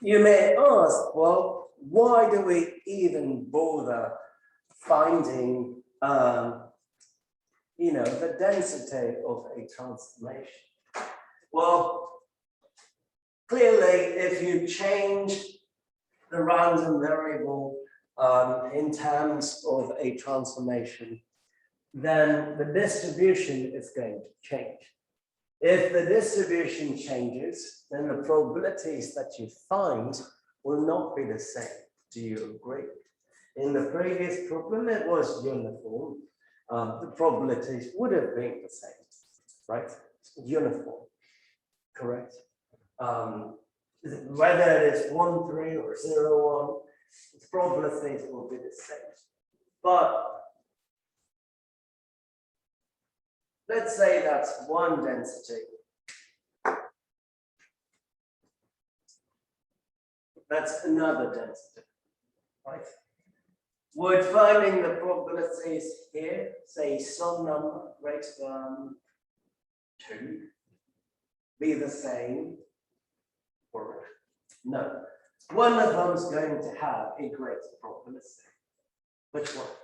You may ask, well, why do we even bother finding, the density of a transformation? Well, clearly, if you change the random variable in terms of a transformation, then the distribution is going to change. If the distribution changes, then the probabilities that you find will not be the same. Do you agree? In the previous problem, it was uniform. The probabilities would have been the same, right? Uniform, correct? Whether it is 1, 3 or 0, 1, its probabilities will be the same. But let's say that's one density. That's another density, right? Would finding the probabilities here, say some number greater than 2, be the same? Or no. One of them is going to have a greater probability. Which one?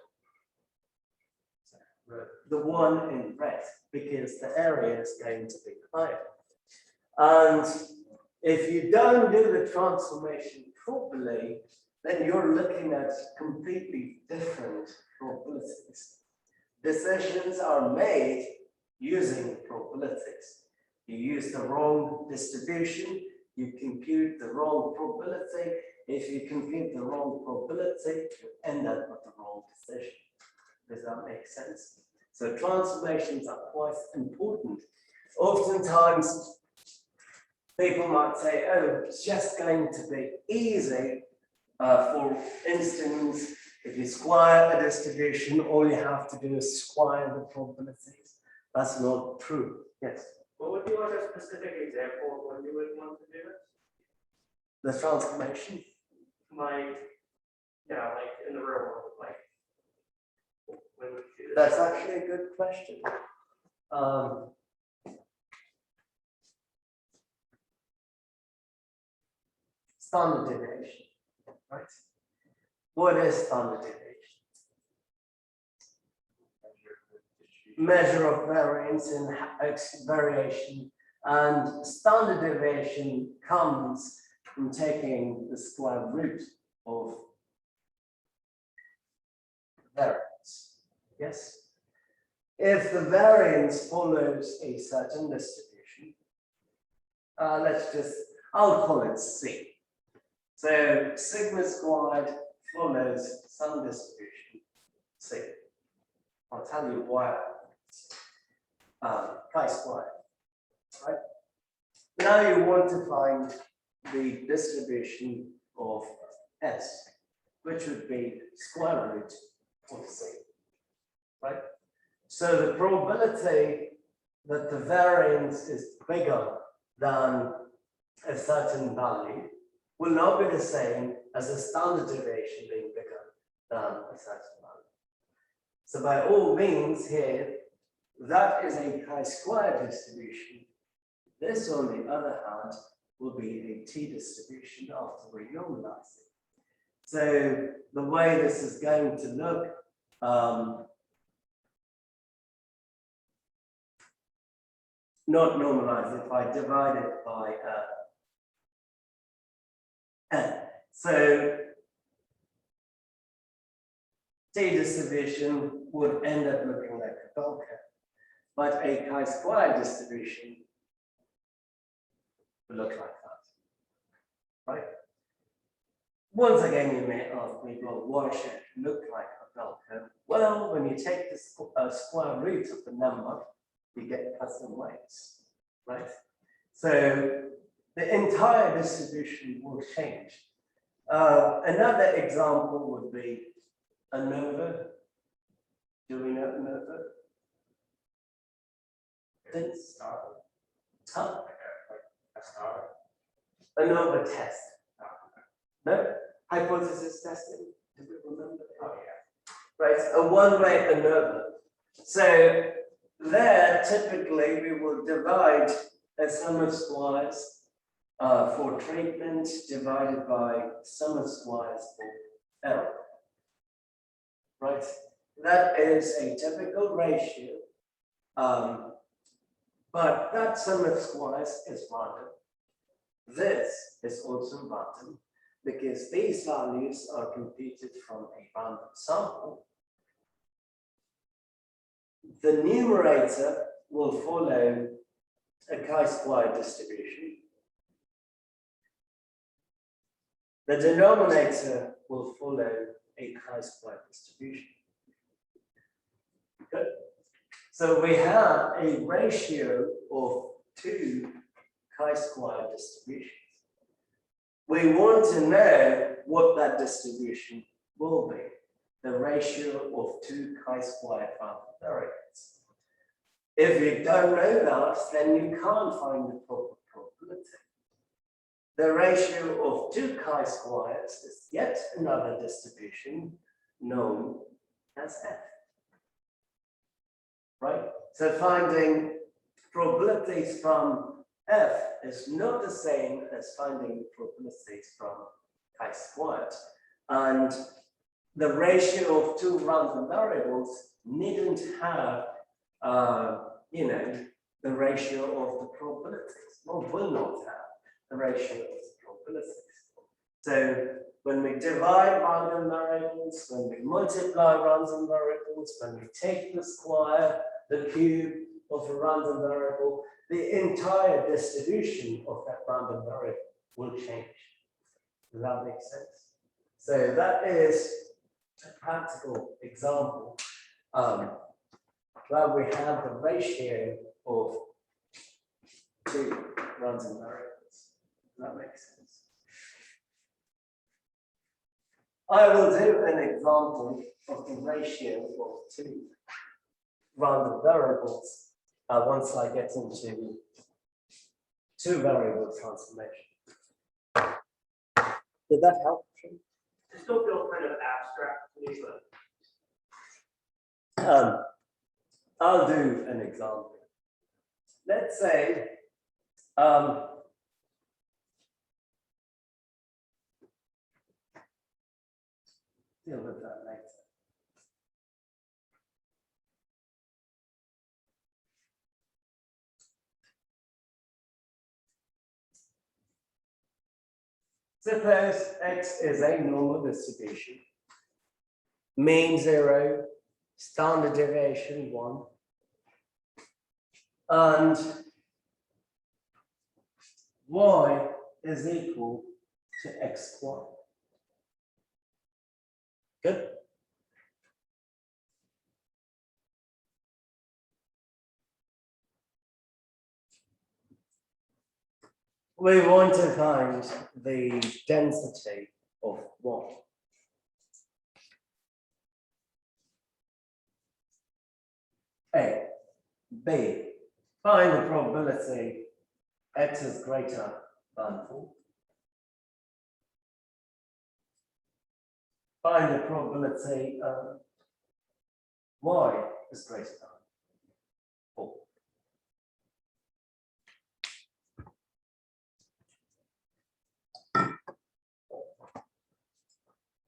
The one in red, because the area is going to be higher. And if you don't do the transformation properly, then you're looking at completely different probabilities. Decisions are made using probabilities. You use the wrong distribution, you compute the wrong probability. If you compute the wrong probability, you end up with the wrong decision. Does that make sense? So transformations are quite important. Oftentimes, people might say, oh, it's just going to be easy. For instance, if you square a distribution, all you have to do is square the probabilities. That's not true. Yes? What would be like a specific example of when you would want to do it? The transformation? Like in the real world, like when would you do That's actually a good question. Standard deviation, right? What is standard deviation? Measure of variance in variation, and standard deviation comes from taking the square root of variance. Yes? If the variance follows a certain distribution, I'll call it C. So sigma squared follows some distribution C. I'll tell you why. Chi-squared, right? Now you want to find the distribution of S, which would be square root of C, right? So the probability that the variance is bigger than a certain value will not be the same as a standard deviation being bigger than a certain value. So by all means here, that is a chi-square distribution. This, on the other hand, will be a t distribution after we normalize it. So the way this is going to look, not normalize if I divide it by n. So t distribution would end up looking like a bell curve. But a chi-square distribution will look like that, right? Once again, you may ask me, well, why should it look like a bell curve? Well, when you take the square root of the number, you get plus and minus, right? So the entire distribution will change. Another example would be ANOVA. Do we know ANOVA? Star. Huh? Like a star. ANOVA test. No? Hypothesis testing. Do we remember? Oh yeah. Right, a one-way ANOVA. So there, typically, we will divide a sum of squares for treatment divided by sum of squares for L. Right? That is a typical ratio, but that sum of squares is random. This is also random because these values are computed from a random sample. The numerator will follow a chi-square distribution. The denominator will follow a chi-square distribution. Good. So we have a ratio of 2 chi-square distributions. We want to know what that distribution will be, the ratio of 2 chi-square random variables. If you don't know that, then you can't find the proper probability. The ratio of 2 chi-squares is yet another distribution known as F. Right? So finding probabilities from F is not the same as finding probabilities from chi-squared. And the ratio of 2 random variables needn't have, the ratio of the probabilities, or will not have the ratio of the probabilities. So when we divide random variables, when we multiply random variables, when we take the square, the cube of a random variable, the entire distribution of that random variable will change. Does that make sense? So that is a practical example where we have the ratio of 2 random variables. Does that make sense? I will do an example of the ratio of 2 random variables once I get into 2 variable transformation. Did that help? I still feel kind of abstract to me, but I'll do an example. Let's say deal with that later. Suppose X is a normal distribution, mean 0, standard deviation 1, and Y is equal to X squared. Good. We want to find the density of Y. A. B. Find the probability X is greater than 4. Find the probability Y is greater than 4.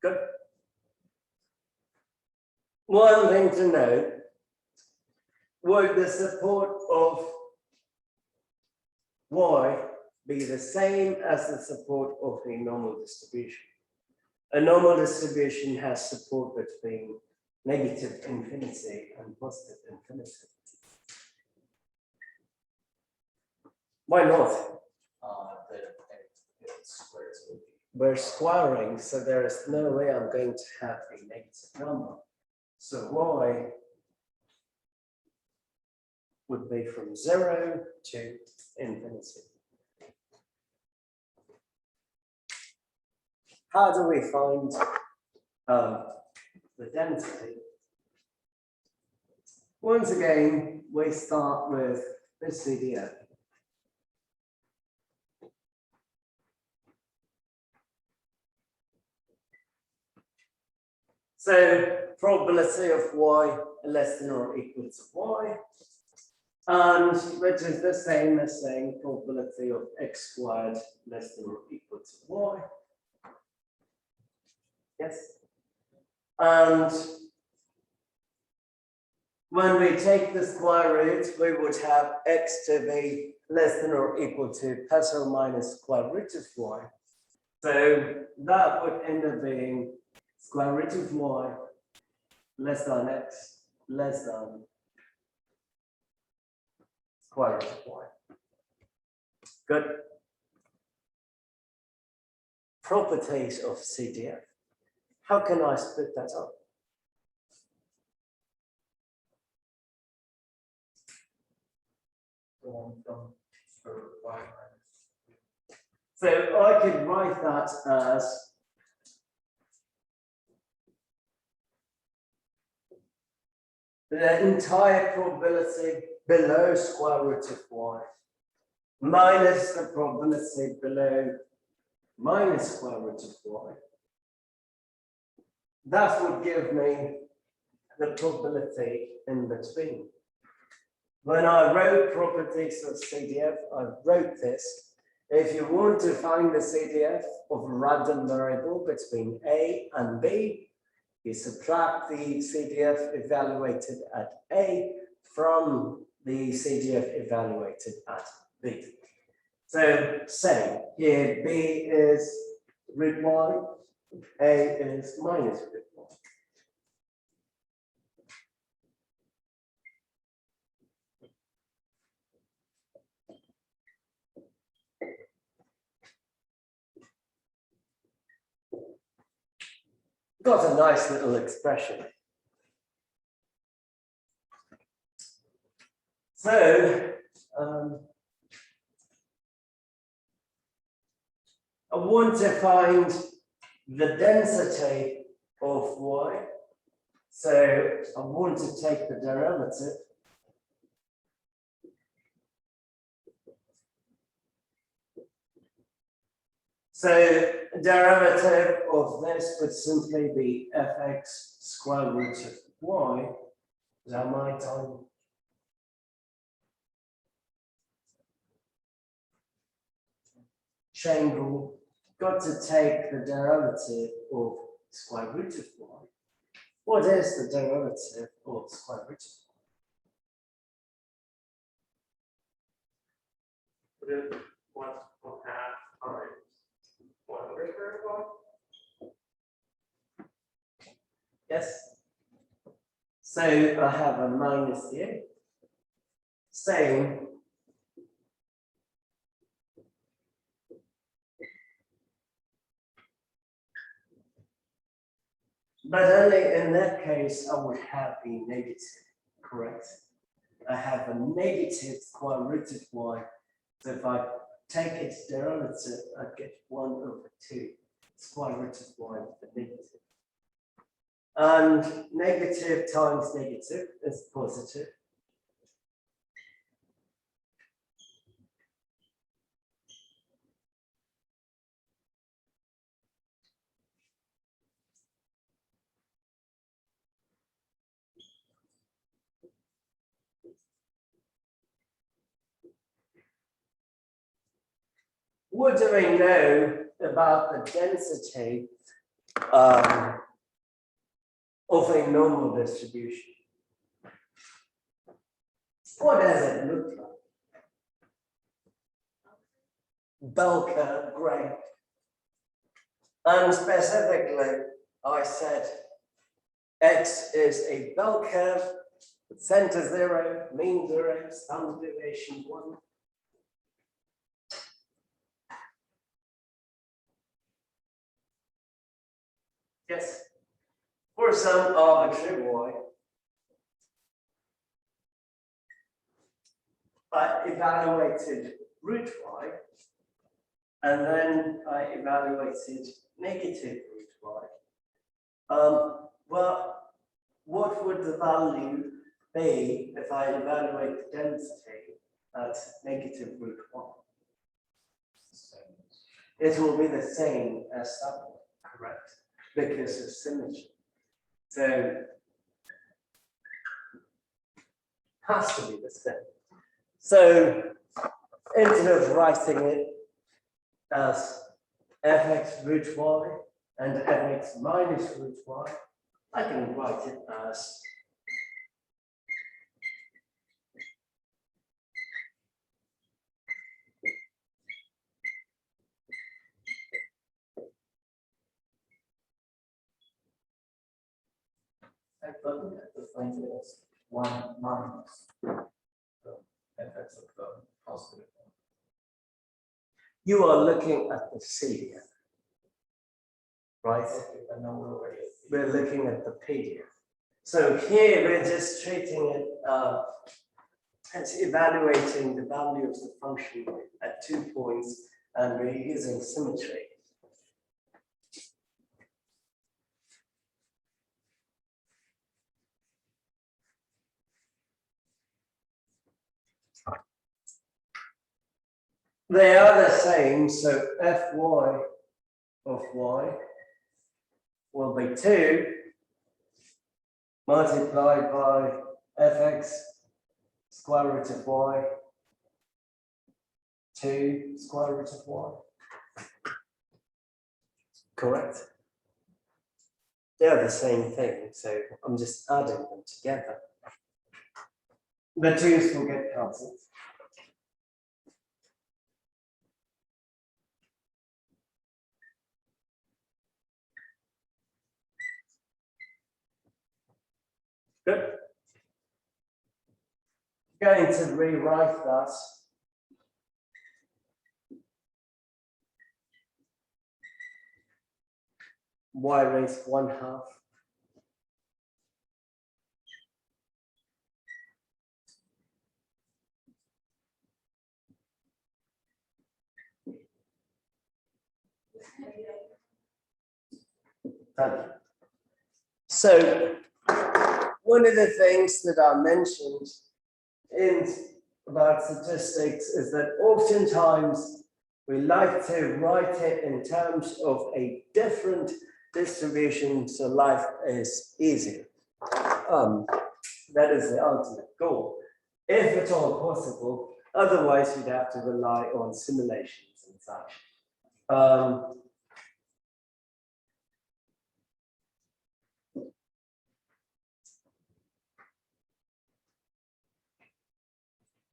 Good. One thing to note, would the support of Y be the same as the support of the normal distribution? A normal distribution has support between negative infinity and positive infinity. Why not? We're squaring, so there is no way I'm going to have a negative number. So Y would be from 0 to infinity. How do we find the density? Once again, we start with this idea. So probability of Y less than or equal to Y. and which is the same as saying probability of x squared less than or equal to y. Yes. And when we take the square root, we would have x to be less than or equal to plus or minus square root of y. So that would end up being square root of y less than x less than square root of y. Good. Properties of CDF. How can I split that up? So I could write that as the entire probability below square root of y minus the probability below minus square root of y. That would give me the probability in between. When I wrote properties of CDF, I wrote this. If you want to find the CDF of a random variable between A and B, you subtract the CDF evaluated at A from the CDF evaluated at B. So say here B is root y, A is minus root y. Got a nice little expression. So I want to find the density of y. So I want to take the derivative. So derivative of this would simply be fx square root of y. That might chain rule. Got to take the derivative of square root of y. What is the derivative of square root of What is 1/2 times 1 over square root of y? Yes. So I have a minus here. Same. But only in that case, I would have a negative, correct? I have a negative square root of y. So if I take its derivative, I get 1 over 2 square root of y with the negative. And negative times negative is positive. What do we know about the density of a normal distribution? What does it look like? Bell curve, great. And specifically, I said X is a bell curve, center 0, mean 0, standard deviation 1. Yes, for some arbitrary y, I evaluated root y, and then I evaluated negative root y. Well, what would the value be if I evaluate the density at negative root y? It will be the same as that one, correct? Because of symmetry. So has to be the same. So instead of writing it as fx root y and fx minus root y, I can write it as one minus fx of the positive. you are looking at the C here, right? And now we're already. We're looking at the P here. So here we're just treating it as evaluating the value of the function at 2 points, and we're using symmetry. They are the same, so fy of y will be 2 multiplied by fx square root of y, 2 square root of y. Correct? They're the same thing, so I'm just adding them together. The 2's will get cancelled. Good. Going to rewrite that. Y raised 1/2. Thank you. So one of the things that I mentioned about statistics is that oftentimes we like to write it in terms of a different distribution so life is easier. That is the ultimate goal, if at all possible. Otherwise, you'd have to rely on simulations and such.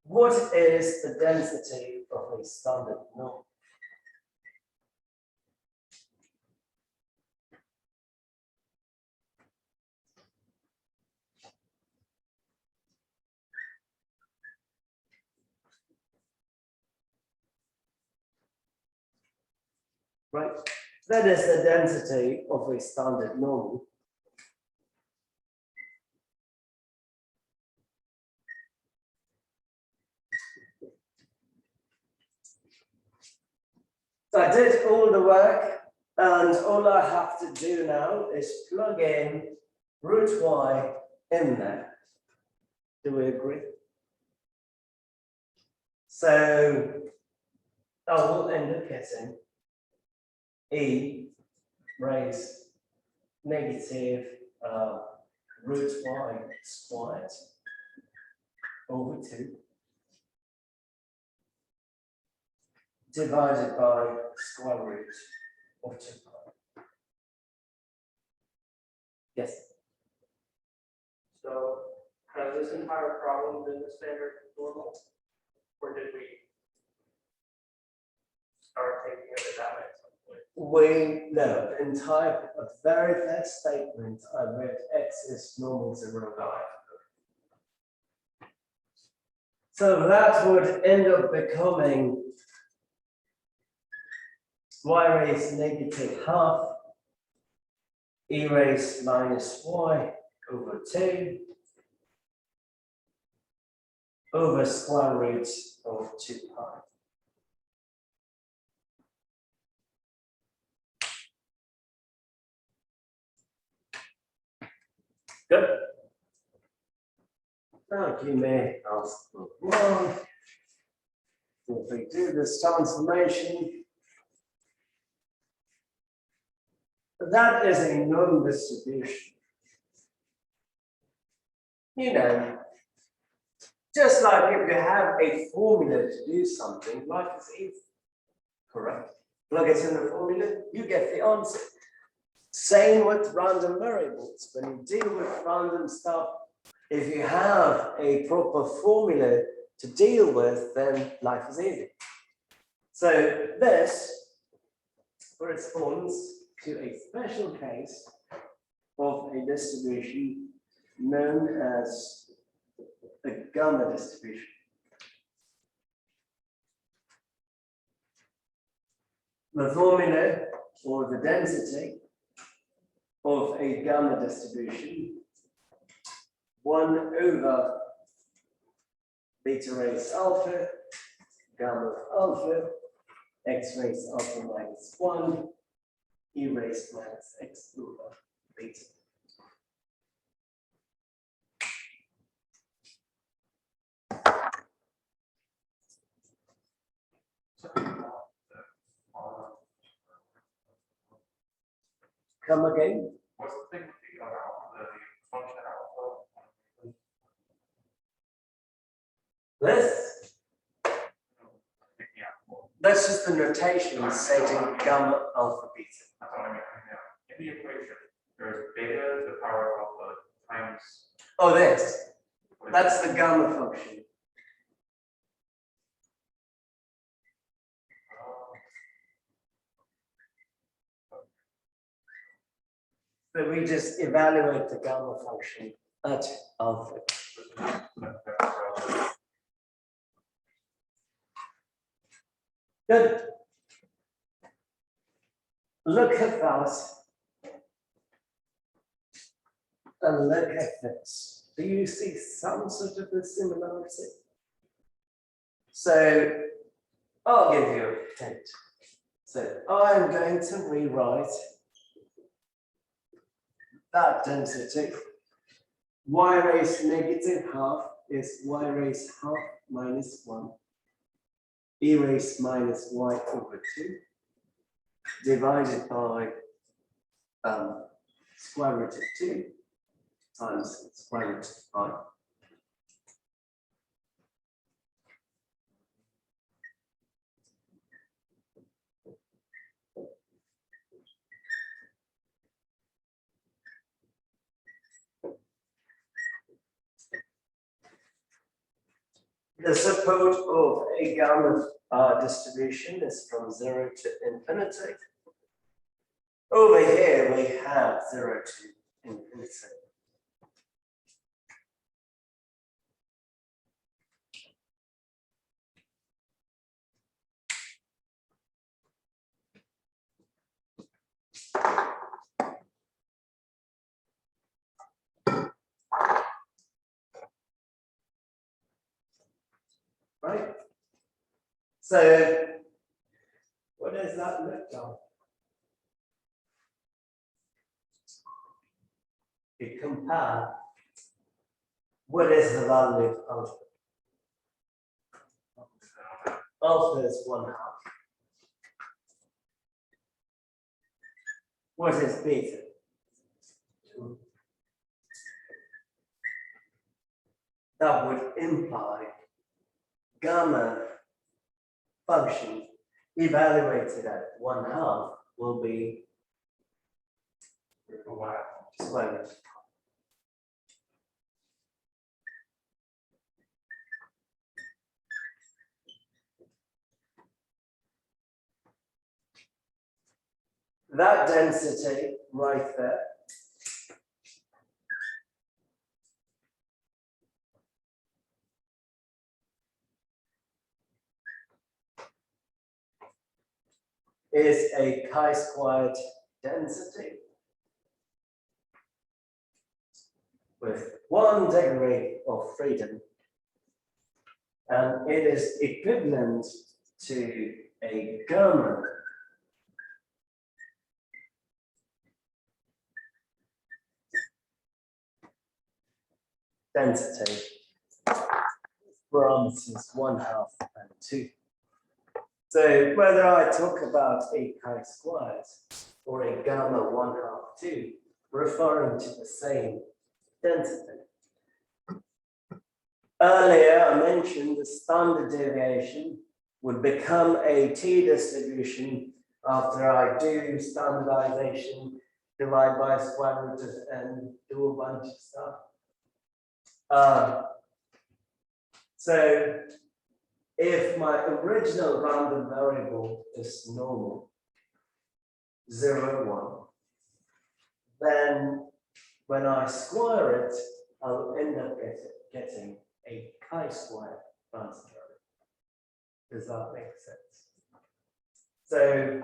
What is the density of a standard norm? Right, that is the density of a standard norm. So I did all the work, and all I have to do now is plug in root y in there. Do we agree? So I will end up getting e raised negative root y squared over 2 divided by square root of 2 pi. Yes. So has this entire problem been the standard normal? Or did we start thinking of it that way at some point? We know the entire very first statement I read x is normal 0 y. So that would end up becoming y raised negative half e raised minus y over 2 over square root of 2 pi. Good. Now you may ask, well, if we do this transformation, that is a non-distribution. You know, Just like if you have a formula to do something, life is easy. Correct? Plug it in the formula, you get the answer. Same with random variables. When you deal with random stuff, if you have a proper formula to deal with, then life is easy. So this corresponds to a special case of a distribution known as a gamma distribution. The formula or the density of a gamma distribution 1 over beta raised alpha, gamma of alpha, x raised alpha minus 1, e raised minus x over beta. Come again? What's the thing with the function alpha? This? Yeah. That's just the notation stating gamma alpha beta. That's what I mean. Yeah. In the equation, there's beta to the power of alpha times. Oh, this. That's the gamma function. So we just evaluate the gamma function at alpha. Good. Look at that. And look at this. Do you see some sort of a similarity? So I'll give you a hint. So I'm going to rewrite that density. Y raised negative half is y raised half minus 1. E raised minus y over 2 divided by square root of 2 times square root of 5. The support of a gamma distribution is from 0 to infinity. Over here we have 0 to infinity. Right? So what does that look like? You compare what is the value of alpha? Alpha is 1/2. What is beta? 2. That would imply gamma function evaluated at 1/2 will be square root. That density right there is a chi-squared density with 1 degree of freedom, and it is equivalent to a gamma density parameters 1/2 and 2. So whether I talk about a chi-squared or a gamma 1/2 2, referring to the same density. Earlier, I mentioned the standard deviation would become a t-distribution after I do standardization, divide by square root of n, do a bunch of stuff. So if my original random variable is normal, 0, 1, then when I square it, I'll end up getting a chi-square random variable. Does that make sense? So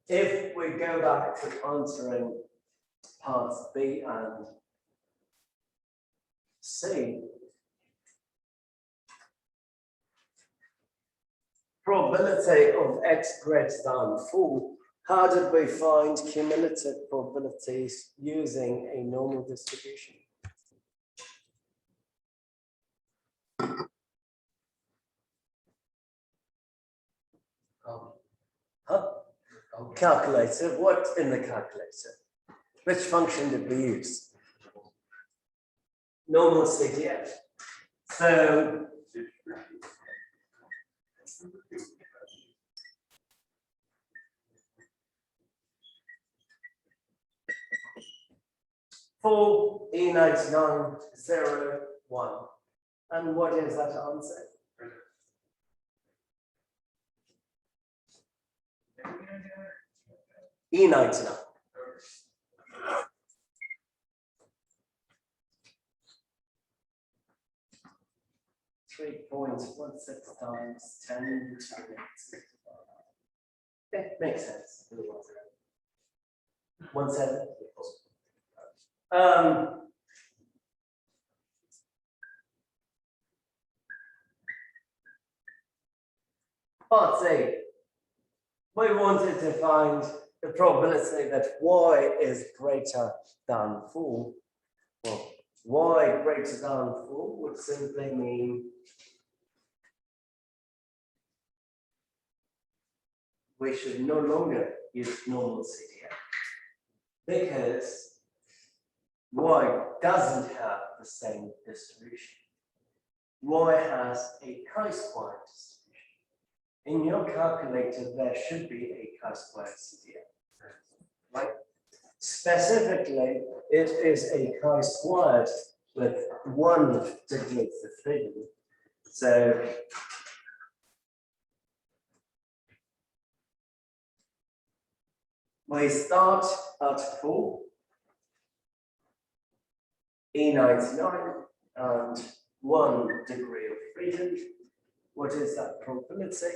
if we go back to answering parts B and C, probability of x greater than 4, how did we find cumulative probabilities using a normal distribution? Calculator, what in the calculator? Which function did we use? Normal CDF. So for E99, 0, 1. And what is that answer? E99. .16 times 10 to the next. Okay, makes sense. 17. Part C. We wanted to find the probability that y is greater than 4. Well, y greater than 4 would simply mean we should no longer use normal CDF because y doesn't have the same distribution. Y has a chi-square distribution. In your calculator, there should be a chi-square CDF, right? Specifically, it is a chi-squared with 1 degree of freedom. So we start at 4, E99, and 1 degree of freedom. What is that probability?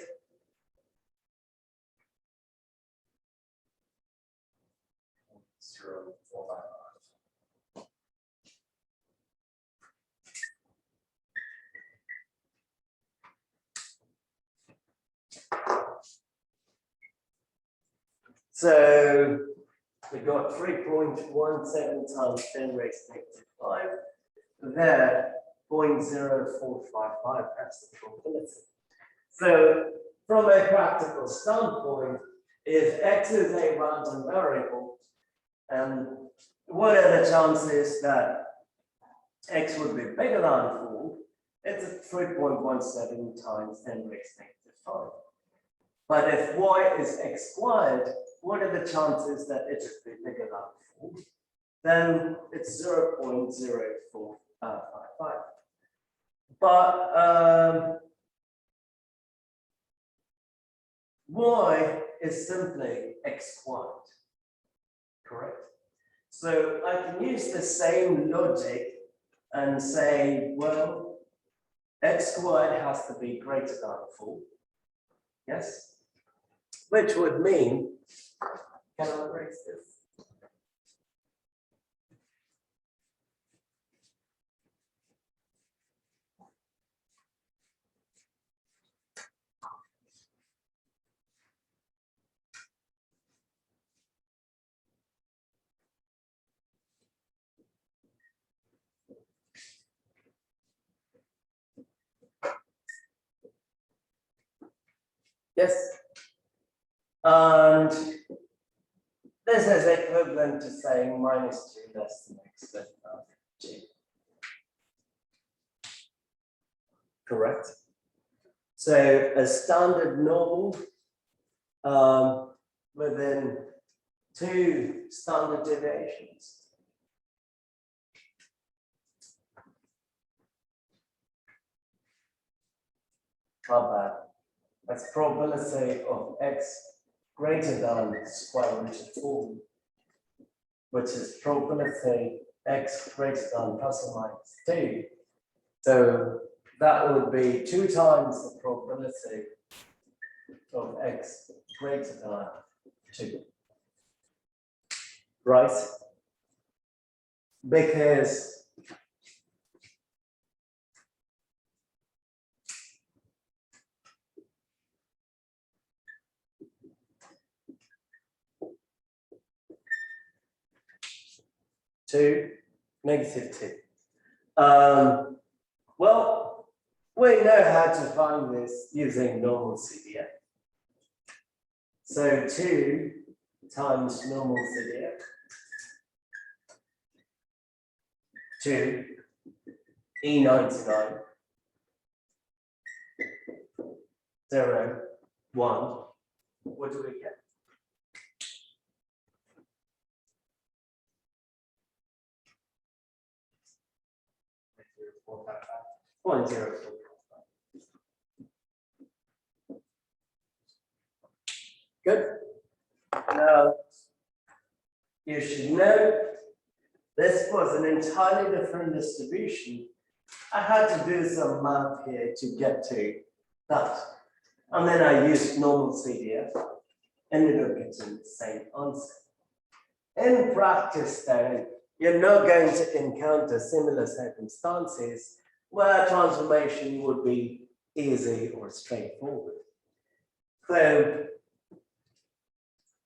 So we got 3.17 times 10 raised to -5. There, 0.0455, that's the probability. So from a practical standpoint, if x is a random variable, what are the chances that x would be bigger than 4? It's at 3.17 times 10 raised to -5. But if y is x squared, what are the chances that it would be bigger than 4? Then it's 0.0455. But y is simply x squared, correct? So I can use the same logic and say, well, x squared has to be greater than 4, yes? Which would mean, can I erase this? Yes. And this is equivalent to saying -2 less than x less than 2. correct? So a standard normal within 2 standard deviations. Not bad. That's probability of x greater than square root of 4, which is probability x greater than plus or minus 2. So that would be 2 times the probability of x greater than 2. Right? Because -2. Well, we know how to find this using normal CDF. So 2 times normal CDF, 2 E99, 0, 1. What do we get? One zero. Good. Now, you should know this was an entirely different distribution. I had to do some math here to get to that. And then I used normal CDF, ended up getting the same answer. In practice, though, you're not going to encounter similar circumstances where transformation would be easy or straightforward. So,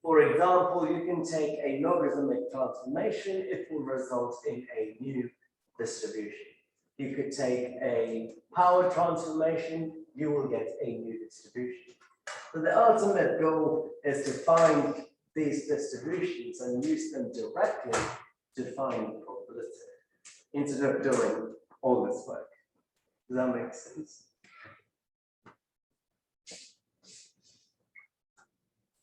for example, you can take a logarithmic transformation, it will result in a new distribution. You could take a power transformation, you will get a new distribution. So the ultimate goal is to find these distributions and use them directly to find probability, instead of doing all this work. Does that make sense?